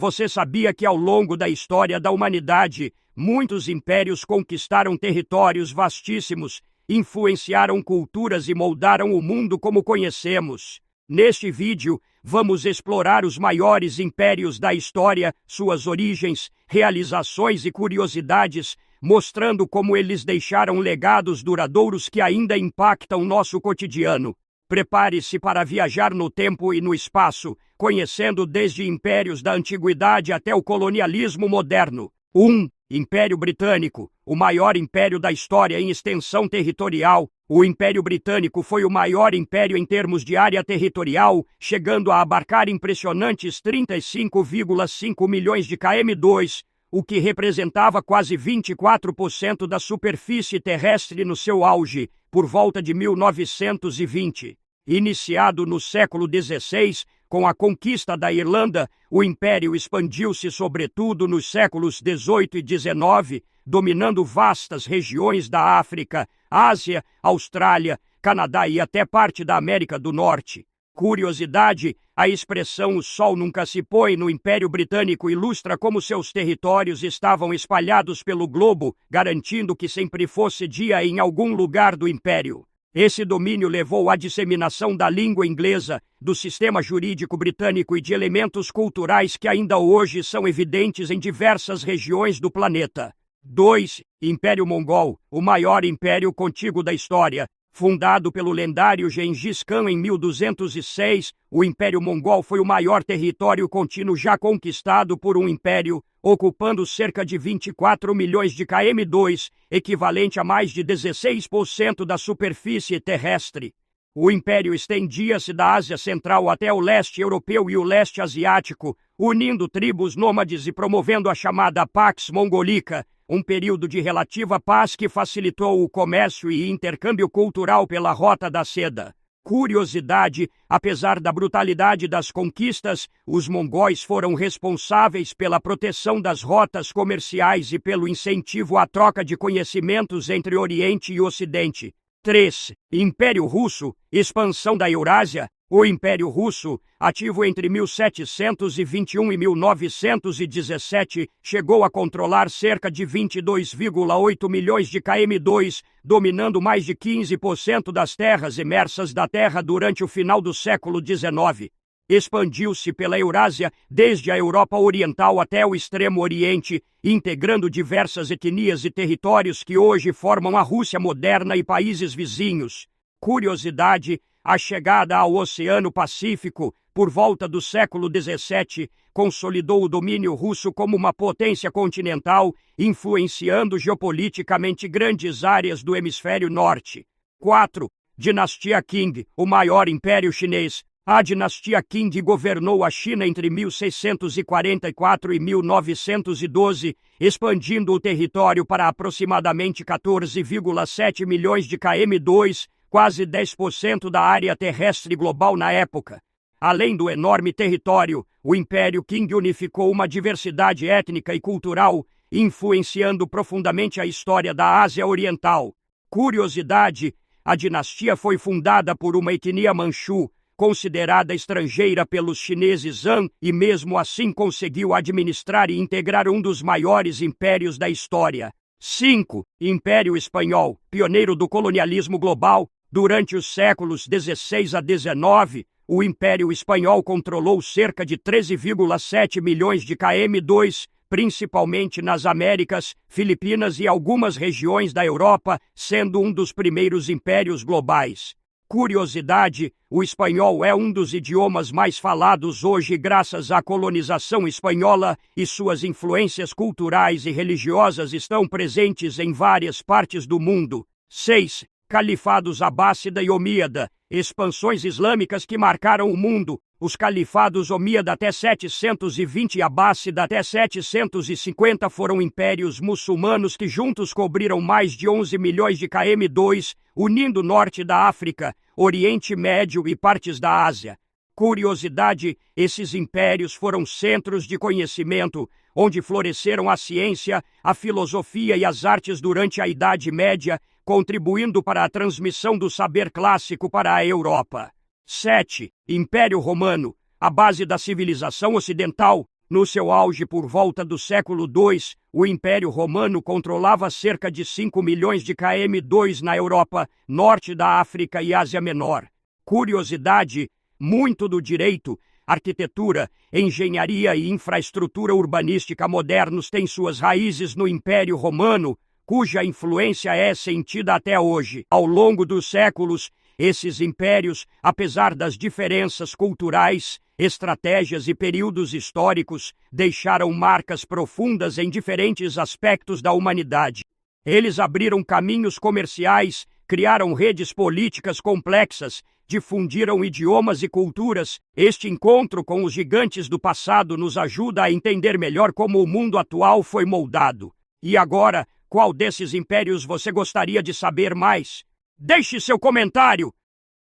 Você sabia que ao longo da história da humanidade, muitos impérios conquistaram territórios vastíssimos, influenciaram culturas e moldaram o mundo como conhecemos? Neste vídeo, vamos explorar os maiores impérios da história, suas origens, realizações e curiosidades, mostrando como eles deixaram legados duradouros que ainda impactam nosso cotidiano. Prepare-se para viajar no tempo e no espaço, conhecendo desde impérios da antiguidade até o colonialismo moderno. 1. Império Britânico, o maior império da história em extensão territorial. O Império Britânico foi o maior império em termos de área territorial, chegando a abarcar impressionantes 35,5 milhões de km², o que representava quase 24% da superfície terrestre no seu auge, por volta de 1920. Iniciado no século XVI, com a conquista da Irlanda, o Império expandiu-se sobretudo nos séculos XVIII e XIX, dominando vastas regiões da África, Ásia, Austrália, Canadá e até parte da América do Norte. Curiosidade, a expressão "o sol nunca se põe" no Império Britânico ilustra como seus territórios estavam espalhados pelo globo, garantindo que sempre fosse dia em algum lugar do Império. Esse domínio levou à disseminação da língua inglesa, do sistema jurídico britânico e de elementos culturais que ainda hoje são evidentes em diversas regiões do planeta. 2. Império Mongol, o maior império contíguo da história. Fundado pelo lendário Gengis Khan em 1206, o Império Mongol foi o maior território contínuo já conquistado por um império, ocupando cerca de 24 milhões de km², equivalente a mais de 16% da superfície terrestre. O império estendia-se da Ásia Central até o leste europeu e o leste asiático, unindo tribos nômades e promovendo a chamada Pax Mongolica, um período de relativa paz que facilitou o comércio e intercâmbio cultural pela Rota da Seda. Curiosidade, apesar da brutalidade das conquistas, os mongóis foram responsáveis pela proteção das rotas comerciais e pelo incentivo à troca de conhecimentos entre Oriente e Ocidente. 3. Império Russo, expansão da Eurásia. O Império Russo, ativo entre 1721 e 1917, chegou a controlar cerca de 22,8 milhões de km², dominando mais de 15% das terras emersas da Terra durante o final do século XIX. Expandiu-se pela Eurásia, desde a Europa Oriental até o Extremo Oriente, integrando diversas etnias e territórios que hoje formam a Rússia moderna e países vizinhos. Curiosidade, a chegada ao Oceano Pacífico, por volta do século XVII, consolidou o domínio russo como uma potência continental, influenciando geopoliticamente grandes áreas do hemisfério norte. 4. Dinastia Qing, o maior império chinês. A dinastia Qing governou a China entre 1644 e 1912, expandindo o território para aproximadamente 14,7 milhões de km², quase 10% da área terrestre global na época. Além do enorme território, o Império Qing unificou uma diversidade étnica e cultural, influenciando profundamente a história da Ásia Oriental. Curiosidade, a dinastia foi fundada por uma etnia manchu, considerada estrangeira pelos chineses Han, e mesmo assim conseguiu administrar e integrar um dos maiores impérios da história. 5. Império Espanhol, pioneiro do colonialismo global. Durante os séculos XVI a XIX, o Império Espanhol controlou cerca de 13,7 milhões de km², principalmente nas Américas, Filipinas e algumas regiões da Europa, sendo um dos primeiros impérios globais. Curiosidade, o espanhol é um dos idiomas mais falados hoje graças à colonização espanhola, e suas influências culturais e religiosas estão presentes em várias partes do mundo. 6. Califados Abássida e Omíada, expansões islâmicas que marcaram o mundo. Os califados Omíada até 720 e Abássida até 750 foram impérios muçulmanos que juntos cobriram mais de 11 milhões de km², unindo o norte da África, Oriente Médio e partes da Ásia. Curiosidade, esses impérios foram centros de conhecimento, onde floresceram a ciência, a filosofia e as artes durante a Idade Média, contribuindo para a transmissão do saber clássico para a Europa. 7. Império Romano, a base da civilização ocidental. No seu auge por volta do século II, o Império Romano controlava cerca de 5 milhões de km² na Europa, norte da África e Ásia Menor. Curiosidade, muito do direito, arquitetura, engenharia e infraestrutura urbanística modernos têm suas raízes no Império Romano, cuja influência é sentida até hoje. Ao longo dos séculos, esses impérios, apesar das diferenças culturais, estratégias e períodos históricos, deixaram marcas profundas em diferentes aspectos da humanidade. Eles abriram caminhos comerciais, criaram redes políticas complexas, difundiram idiomas e culturas. Este encontro com os gigantes do passado nos ajuda a entender melhor como o mundo atual foi moldado. E agora, qual desses impérios você gostaria de saber mais? Deixe seu comentário!